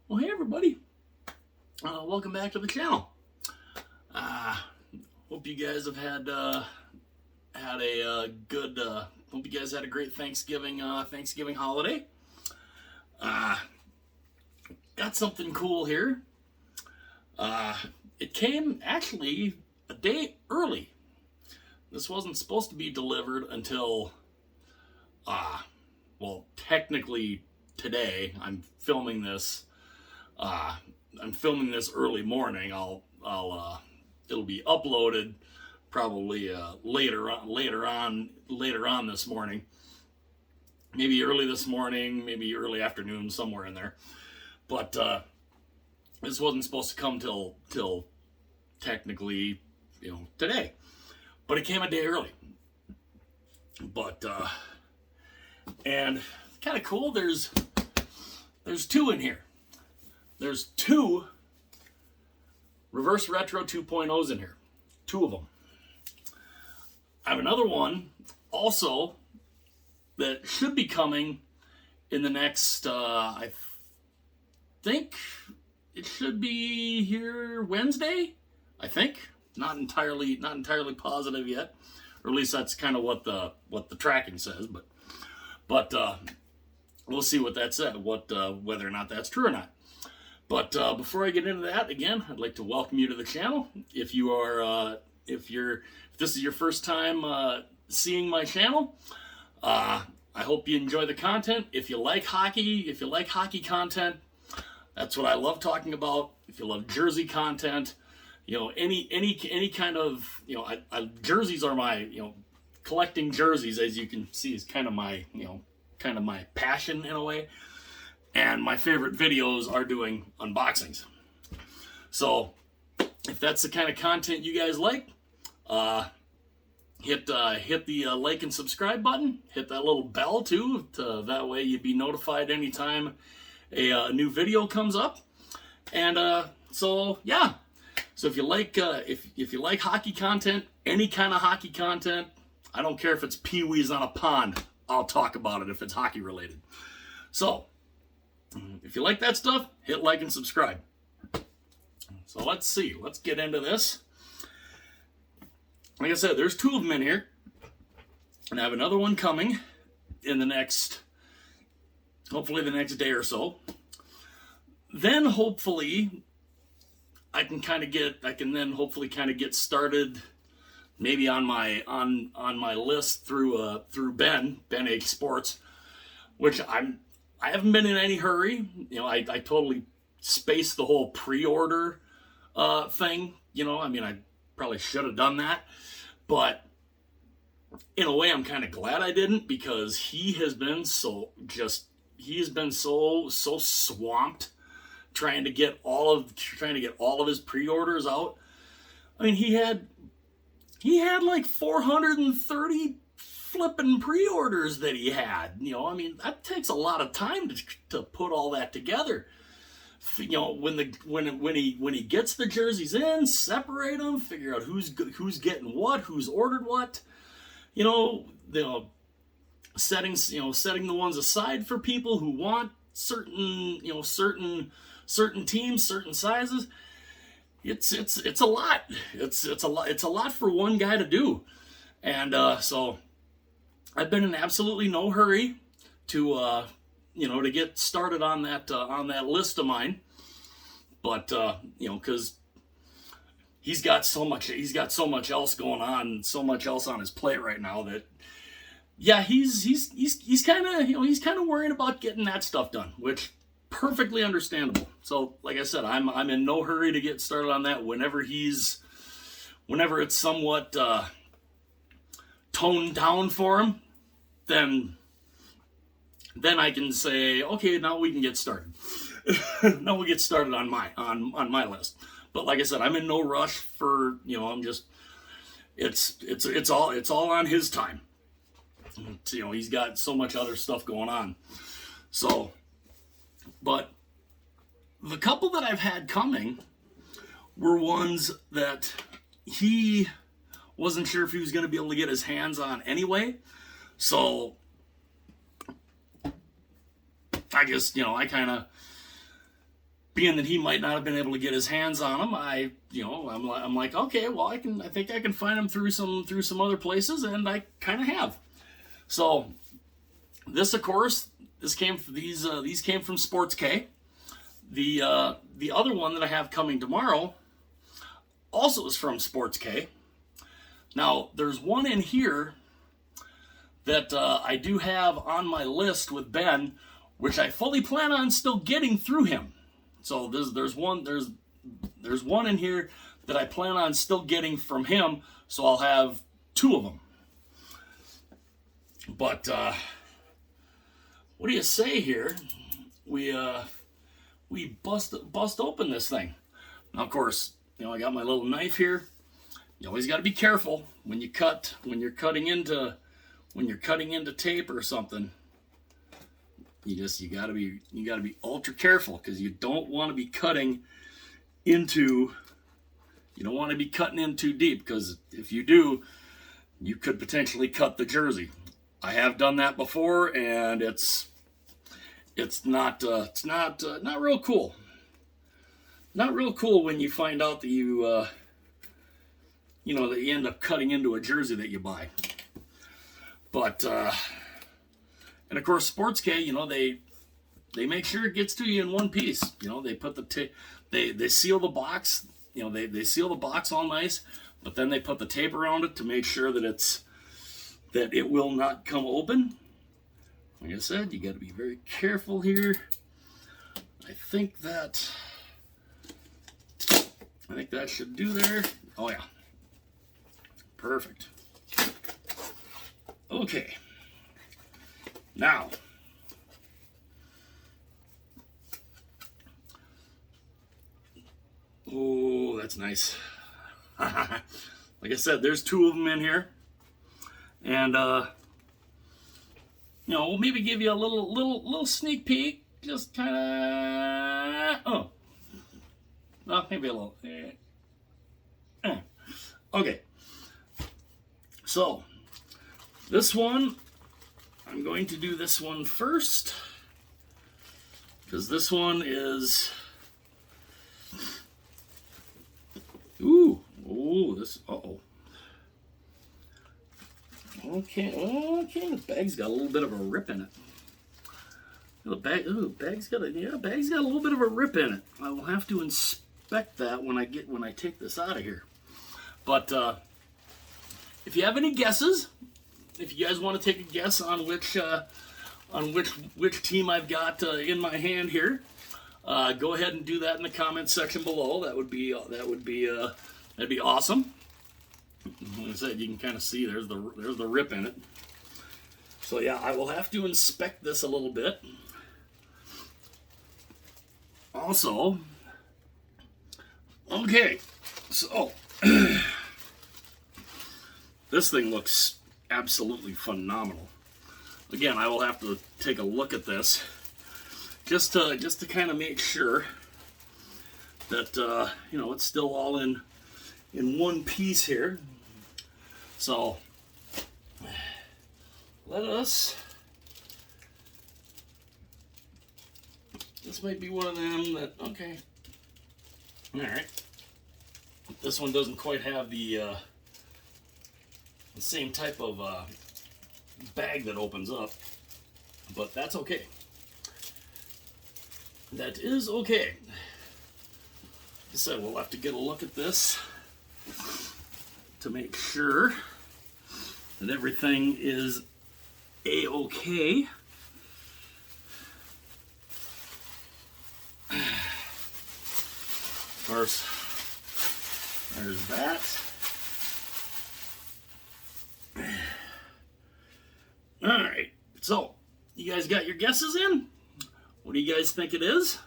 Well, hey everybody, welcome back to the channel. Hope you guys have had a good. Hope you guys had a great Thanksgiving holiday. Got something cool here. It came actually a day early. This wasn't supposed to be delivered until, well, technically today. I'm filming this early morning. It'll be uploaded probably later on this morning. Maybe early this morning, maybe early afternoon, somewhere in there. But this wasn't supposed to come till technically, today. But it came a day early. But and kind of cool. There's two in here. There's two Reverse Retro 2.0s in here. Two of them. I have another one also that should be coming in the next, I think it should be here Wednesday, I think. Not entirely positive yet. Or at least that's kind of what the tracking says, but we'll see what that said, whether or not that's true or not. But before I get into that, again, I'd like to welcome you to the channel. If this is your first time seeing my channel, I hope you enjoy the content. If you like hockey content, that's what I love talking about. If you love jersey content, any kind of, jerseys are my, collecting jerseys, as you can see, is kind of my passion in a way. And my favorite videos are doing unboxings. So if that's the kind of content you guys like, hit the like and subscribe button. Hit that little bell too, that way you'd be notified anytime a new video comes up. And so yeah, so if you like if you like hockey content, any kind of hockey content, I don't care if it's Pee-wees on a pond, I'll talk about it if it's hockey related. So if you like that stuff, hit like and subscribe. So let's see. Let's get into this. Like I said, there's two of them in here. And I have another one coming in hopefully the next day or so. Then hopefully I can hopefully get started maybe on my list through Ben H Sports, which I haven't been in any hurry. I totally spaced the whole pre-order thing. I probably should have done that. But in a way, I'm kind of glad I didn't, because he has been so swamped trying to get all of his pre-orders out. I mean, he had like 430 flipping pre-orders that he had. That takes a lot of time to put all that together. When he gets the jerseys in, separate them, figure out who's getting what, who's ordered what. Setting the ones aside for people who want certain teams, certain sizes. It's a lot. It's a lot for one guy to do. And so I've been in absolutely no hurry to get started on that list of mine. But because he's got so much else going on, so much else on his plate right now that, yeah, he's kind of worrying about getting that stuff done, which perfectly understandable. So like I said, I'm in no hurry to get started on that. Whenever it's somewhat toned down for him, then I can say, okay, now we can get started. Now we'll get started on my list. But like I said, I'm in no rush for, it's all on his time. He's got so much other stuff going on. So, but the couple that I've had coming were ones that he wasn't sure if he was going to be able to get his hands on anyway. So I just, I kind of being that he might not have been able to get his hands on them, I'm like, okay, well, I think I can find them through some other places, and I kind of have. So this, of course, these came from Sports K. The other one that I have coming tomorrow also is from Sports K. Now, there's one in here that I do have on my list with Ben, which I fully plan on still getting through him. So there's one in here that I plan on still getting from him. So I'll have 2 of them. But what do you say here? We bust open this thing. Now, of course, I got my little knife here. You always got to be careful when you're cutting into tape or something. You got to be ultra careful, because you don't want to be cutting in too deep, because if you do, you could potentially cut the jersey. I have done that before, and it's not real cool. Not real cool when you find out that you end up cutting into a jersey that you buy. But and of course, Sports K, they make sure it gets to you in one piece. They put they seal the box. They seal the box all nice, but then they put the tape around it to make sure that it will not come open. Like I said, you got to be very careful here. I think that should do there. Oh yeah. Perfect. Okay. Now, oh, that's nice. Like I said, there's 2 of them in here, and we'll maybe give you a little sneak peek, just kind of. Well, maybe a little. Okay. So, this one, I'm going to do this one first, because this one is, Okay, the bag's got a little bit of a rip in it. The bag's got a little bit of a rip in it. I will have to inspect that when I take this out of here. But if you have any guesses, if you guys want to take a guess on which team I've got in my hand here, go ahead and do that in the comments section below. That'd be awesome. Like I said, you can kind of see there's the rip in it. So yeah, I will have to inspect this a little bit. Also, okay, so this thing looks absolutely phenomenal. Again, I will have to take a look at this just to kind of make sure that it's still all in one piece here. So let us. This might be one of them that, okay. All right. This one doesn't quite have the same type of bag that opens up, but that's okay. That is okay. Like I said, we'll have to get a look at this to make sure that everything is A-okay. Of course, there's that. Alright, so, you guys got your guesses in? What do you guys think it is?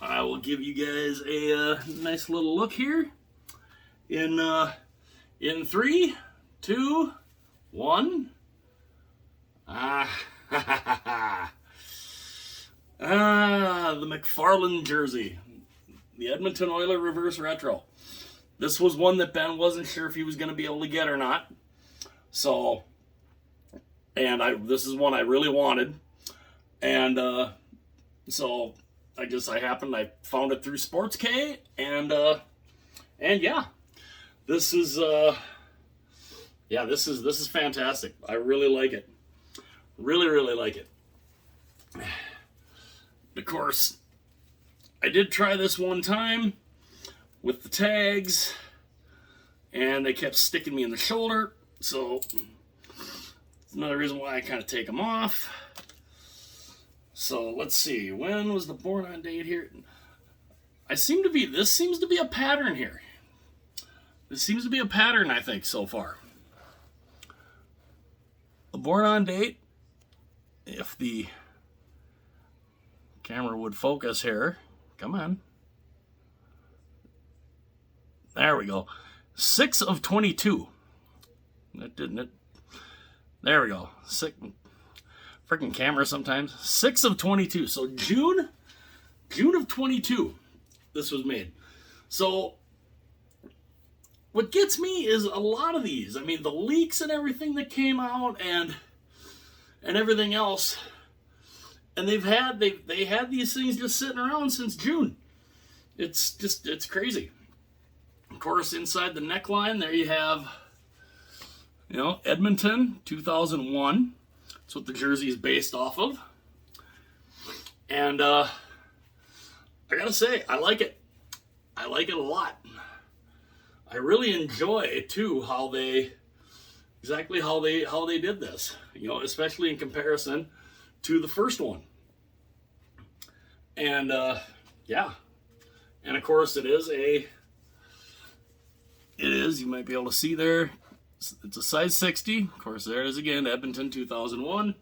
I will give you guys a nice little look here in 3, 2, 1. The McFarland jersey. The Edmonton Oilers reverse retro. This was one that Ben wasn't sure if he was going to be able to get or not. So, and this is one I really wanted. And So I found it through Sports K, and yeah, this is this is fantastic. I really like it. Really like it. Of course, I did try this one time with the tags, and they kept sticking me in the shoulder, so it's another reason why I kind of take them off. So let's see, when was the born on date here? This seems to be a pattern here. This seems to be a pattern, I think, so far. The born on date, if the camera would focus here, come on. There we go. 6 of 22. That didn't it? There we go. Freaking camera sometimes. 6 of 22. So June of 22, this was made. So what gets me is a lot of these. I mean, the leaks and everything that came out and everything else. And they had these things just sitting around since June. It's crazy. Of course, inside the neckline, there you have, Edmonton 2001. That's what the jersey is based off of. And I gotta say, I like it. I like it a lot. I really enjoy too how they did this. Especially in comparison to the first one. And yeah. And of course it is, you might be able to see there, it's a size 60. Of course, there it is again, Edmonton 2001,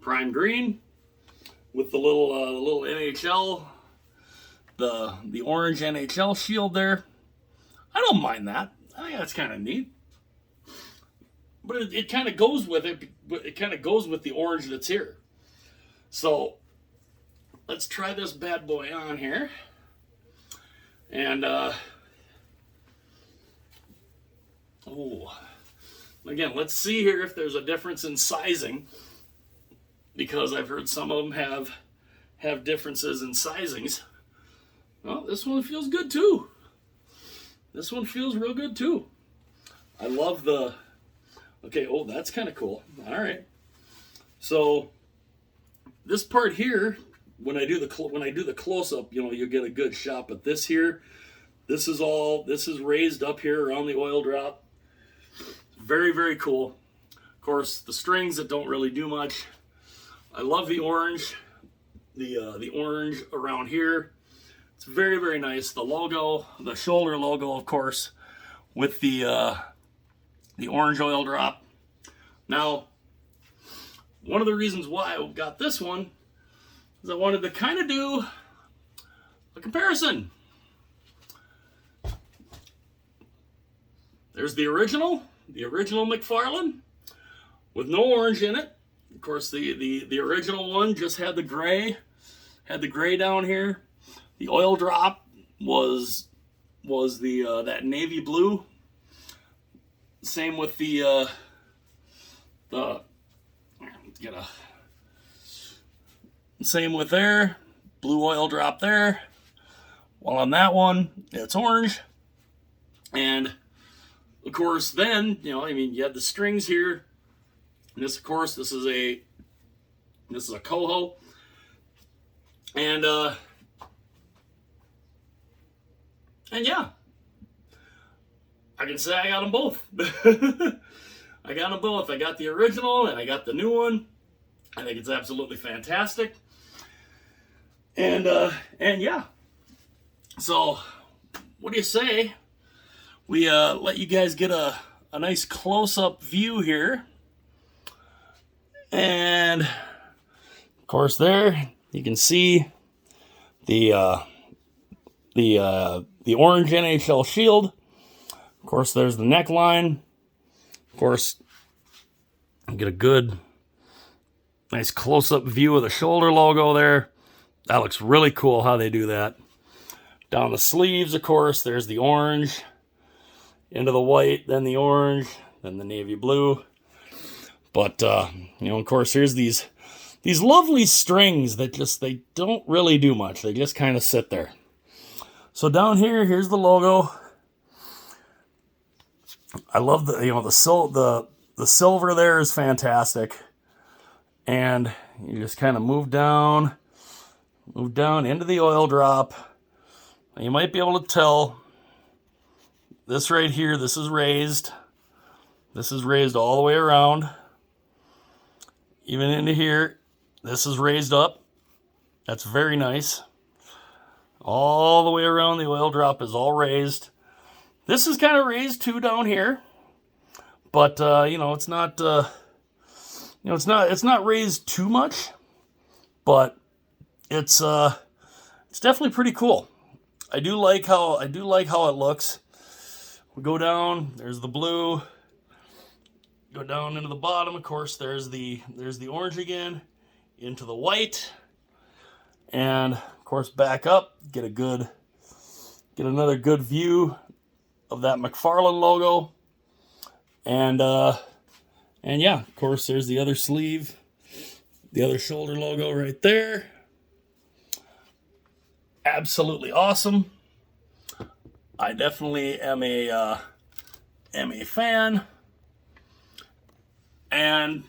prime green, with the little NHL, the orange NHL shield there. I don't mind that. I think that's kind of neat. But it kind of goes with it. It kind of goes with the orange that's here. So let's try this bad boy on here. And again, let's see here if there's a difference in sizing, because I've heard some of them have differences in sizings. Well, this one feels good too. This one feels real good too. I love the. Okay, that's kind of cool. All right. So this part here, when I do the close up, you get a good shot. But this here, this is raised up here around the oil drop. Very, very cool. Of course, the strings that don't really do much. I love the orange, the orange around here. It's very, very nice. The logo, the shoulder logo, of course, with the orange oil drop. Now, one of the reasons why I got this one is I wanted to kind of do a comparison. There's the original McFarlane with no orange in it. Of course, the original one just had the gray down here. The oil drop was the that navy blue. Same with the same with there, blue oil drop there. While on that one, it's orange. And of course, then you had the strings here. And this, of course, this is a coho, and yeah, I can say I got them both. I got them both. I got the original and I got the new one. I think it's absolutely fantastic. And yeah. So, what do you say? We let you guys get a nice close-up view here. And of course there you can see the orange NHL shield. Of course there's the neckline. Of course, you get a good nice close-up view of the shoulder logo there. That looks really cool how they do that. Down the sleeves, of course, there's the orange, into the white, then the orange, then the navy blue. But, of course, here's these these lovely strings that they don't really do much. They just kind of sit there. So down here, here's the logo. I love the silver there is fantastic. And you just kind of move down into the oil drop. And you might be able to tell this right here, this is raised. This is raised all the way around. Even into here, this is raised up. That's very nice. All the way around the oil drop is all raised. This is kind of raised too down here. But it's not it's not raised too much, but it's definitely pretty cool. I do like how it looks. We go down, there's the blue. Go down into the bottom, of course, there's the orange again, into the white. And of course back up, get another good view of that McFarland logo. And yeah, of course there's the other sleeve, the other shoulder logo right there. Absolutely awesome. I definitely am a fan. And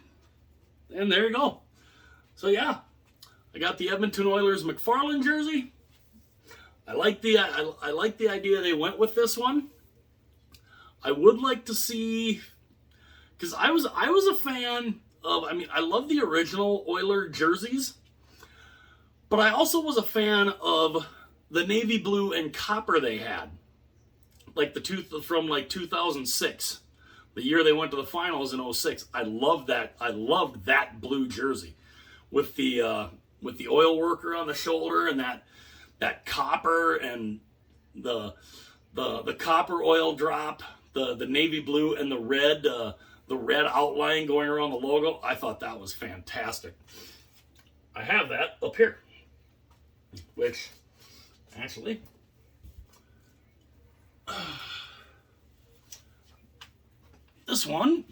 there you go. So yeah, I got the Edmonton Oilers McFarland jersey. I like the idea they went with this one. I would like to see, because I was a fan of, I love the original Oiler jerseys, but I also was a fan of the navy blue and copper they had, like from 2006, the year they went to the finals in 2006. I loved that blue jersey with the oil worker on the shoulder and that copper and the copper oil drop, the navy blue and the red outline going around the logo. I thought that was fantastic. I have that up here, which actually this one,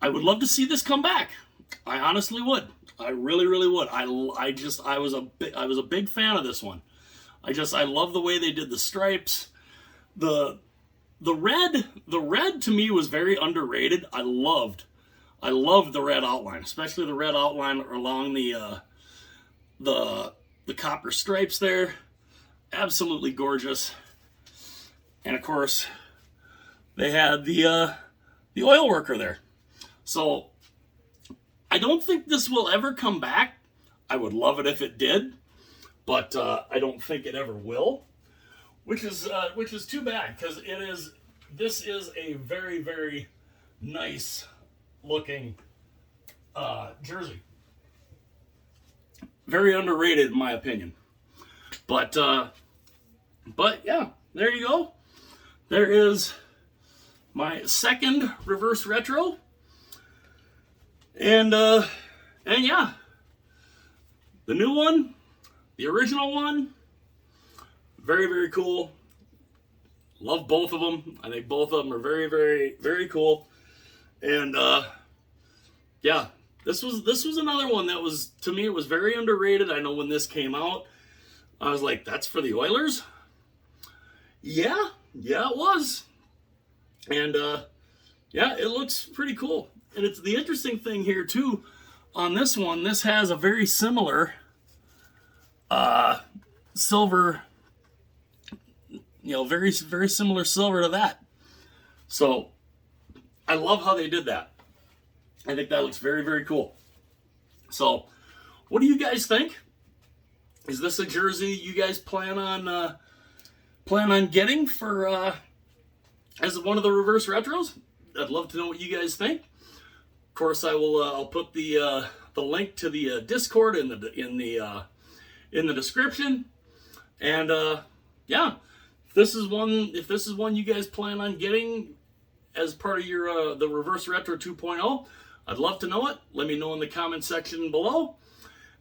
I would love to see this come back. I honestly would. I really, really would. I was a big fan of this one. I love the way they did the stripes. The red to me was very underrated. I loved the red outline, especially the red outline along the copper stripes there. Absolutely gorgeous. And of course, they had the oil worker there. So I don't think this will ever come back. I would love it if it did, but I don't think it ever will, which is too bad, because this is a very, very nice looking jersey. Very underrated in my opinion. But yeah, there you go. There is my second reverse retro. And yeah, the new one, the original one, very, very cool. Love both of them. I think both of them are very, very, very cool. And yeah, this was another one that was, to me, it was very underrated. I know when this came out, I was like, that's for the Oilers? Yeah, it was. And yeah, it looks pretty cool. And it's the interesting thing here too, on this one, this has a very similar silver, very, very similar silver to that. So I love how they did that. I think that looks very, very cool. So what do you guys think? Is this a jersey you guys plan on getting for as one of the reverse retros? I'd love to know what you guys think. Of course, I will. I'll put the link to the Discord in the description. And yeah, if this is one you guys plan on getting as part of your the Reverse Retro 2.0, I'd love to know it. Let me know in the comment section below.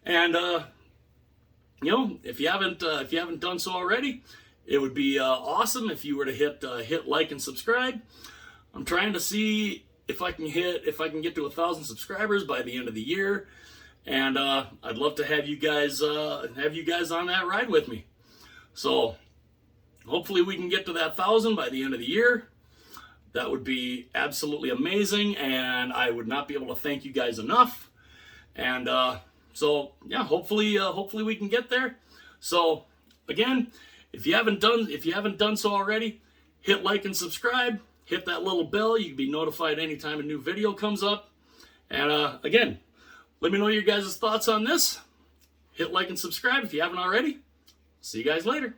And if you haven't done so already, it would be awesome if you were to hit like and subscribe. I'm trying to see if I can get to 1,000 subscribers by the end of the year, and I'd love to have you guys on that ride with me. So hopefully we can get to that 1,000 by the end of the year. That would be absolutely amazing, and I would not be able to thank you guys enough. And so yeah, hopefully we can get there. So again, if you haven't done so already, hit like and subscribe. Hit that little bell. You can be notified anytime a new video comes up. And again, let me know your guys' thoughts on this. Hit like and subscribe if you haven't already. See you guys later.